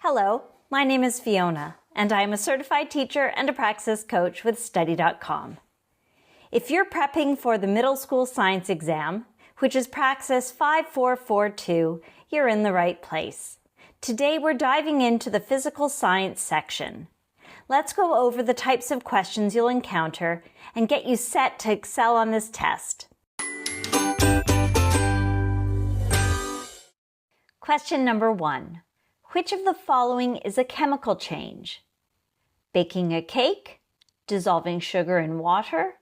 Hello, my name is Fiona, and I am a certified teacher and a Praxis coach with Study.com. If you're prepping for the Middle School Science exam, which is Praxis 5442, you're in the right place. Today we're diving into the physical science section. Let's go over the types of questions you'll encounter and get you set to excel on this test. Question number 1. Which of the following is a chemical change? Baking a cake, dissolving sugar in water,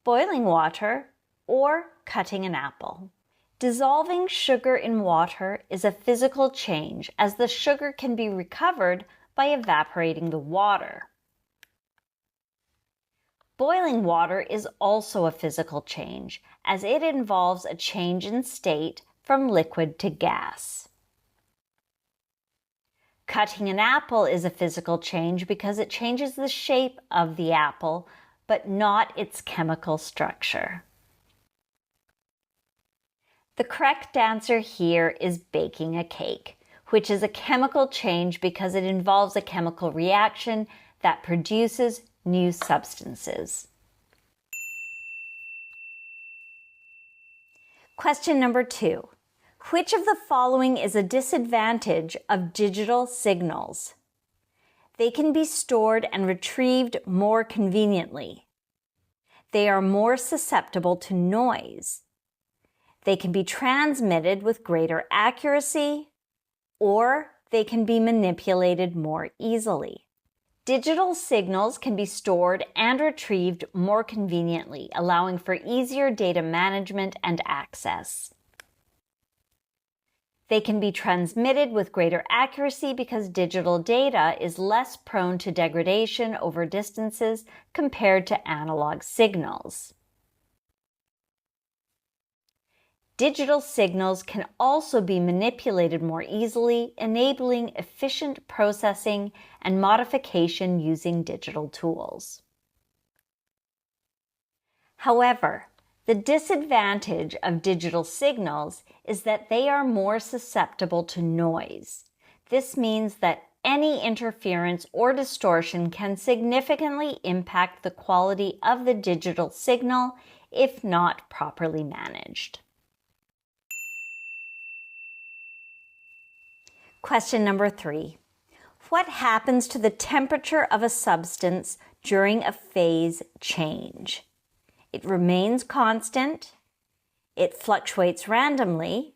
boiling water, or cutting an apple? Dissolving sugar in water is a physical change as the sugar can be recovered by evaporating the water. Boiling water is also a physical change as it involves a change in state from liquid to gas. Cutting an apple is a physical change because it changes the shape of the apple, but not its chemical structure. The correct answer here is baking a cake, which is a chemical change because it involves a chemical reaction that produces new substances. Question number 2. Which of the following is a disadvantage of digital signals? They can be stored and retrieved more conveniently. They are more susceptible to noise. They can be transmitted with greater accuracy, or they can be manipulated more easily. Digital signals can be stored and retrieved more conveniently, allowing for easier data management and access. They can be transmitted with greater accuracy because digital data is less prone to degradation over distances compared to analog signals. Digital signals can also be manipulated more easily, enabling efficient processing and modification using digital tools. However, the disadvantage of digital signals is that they are more susceptible to noise. This means that any interference or distortion can significantly impact the quality of the digital signal if not properly managed. Question number 3. What happens to the temperature of a substance during a phase change? It remains constant, it fluctuates randomly,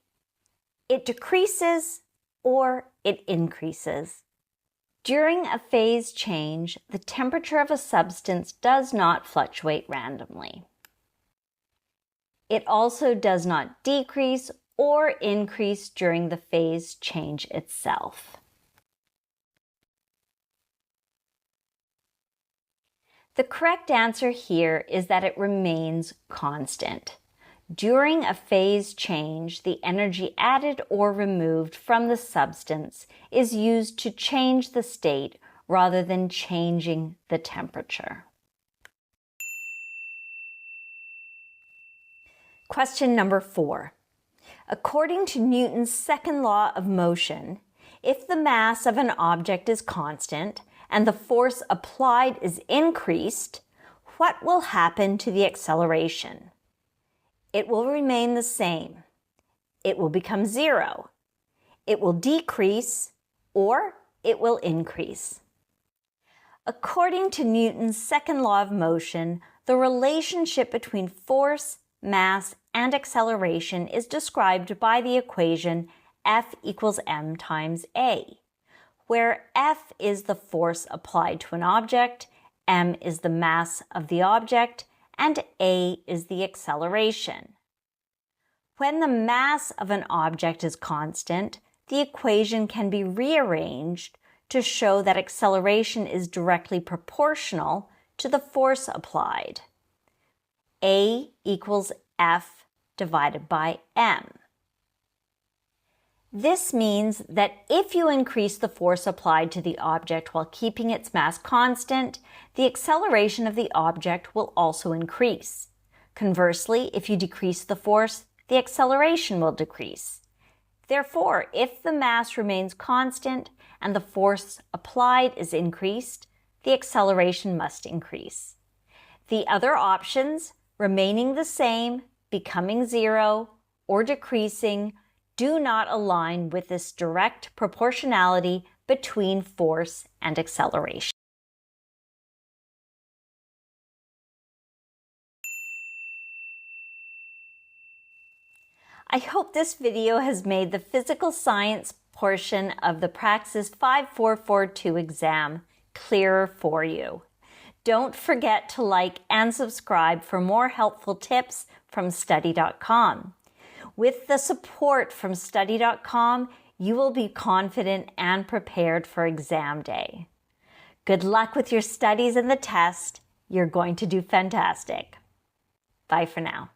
it decreases, or it increases. During a phase change, the temperature of a substance does not fluctuate randomly. It also does not decrease or increase during the phase change itself. The correct answer here is that it remains constant. During a phase change, the energy added or removed from the substance is used to change the state rather than changing the temperature. Question number 4. According to Newton's second law of motion, if the mass of an object is constant and the force applied is increased, what will happen to the acceleration? It will remain the same. It will become 0. It will decrease, or it will increase. According to Newton's second law of motion, the relationship between force, mass, and acceleration is described by the equation F equals m times a, where F is the force applied to an object, m is the mass of the object, and a is the acceleration. When the mass of an object is constant, the equation can be rearranged to show that acceleration is directly proportional to the force applied. A equals F divided by m. This means that if you increase the force applied to the object while keeping its mass constant, the acceleration of the object will also increase. Conversely, if you decrease the force, the acceleration will decrease. Therefore, if the mass remains constant and the force applied is increased, the acceleration must increase. The other options, remaining the same, becoming zero, or decreasing, do not align with this direct proportionality between force and acceleration. I hope this video has made the physical science portion of the Praxis 5442 exam clearer for you. Don't forget to like and subscribe for more helpful tips from study.com. With the support from study.com, you will be confident and prepared for exam day. Good luck with your studies and the test. You're going to do fantastic. Bye for now.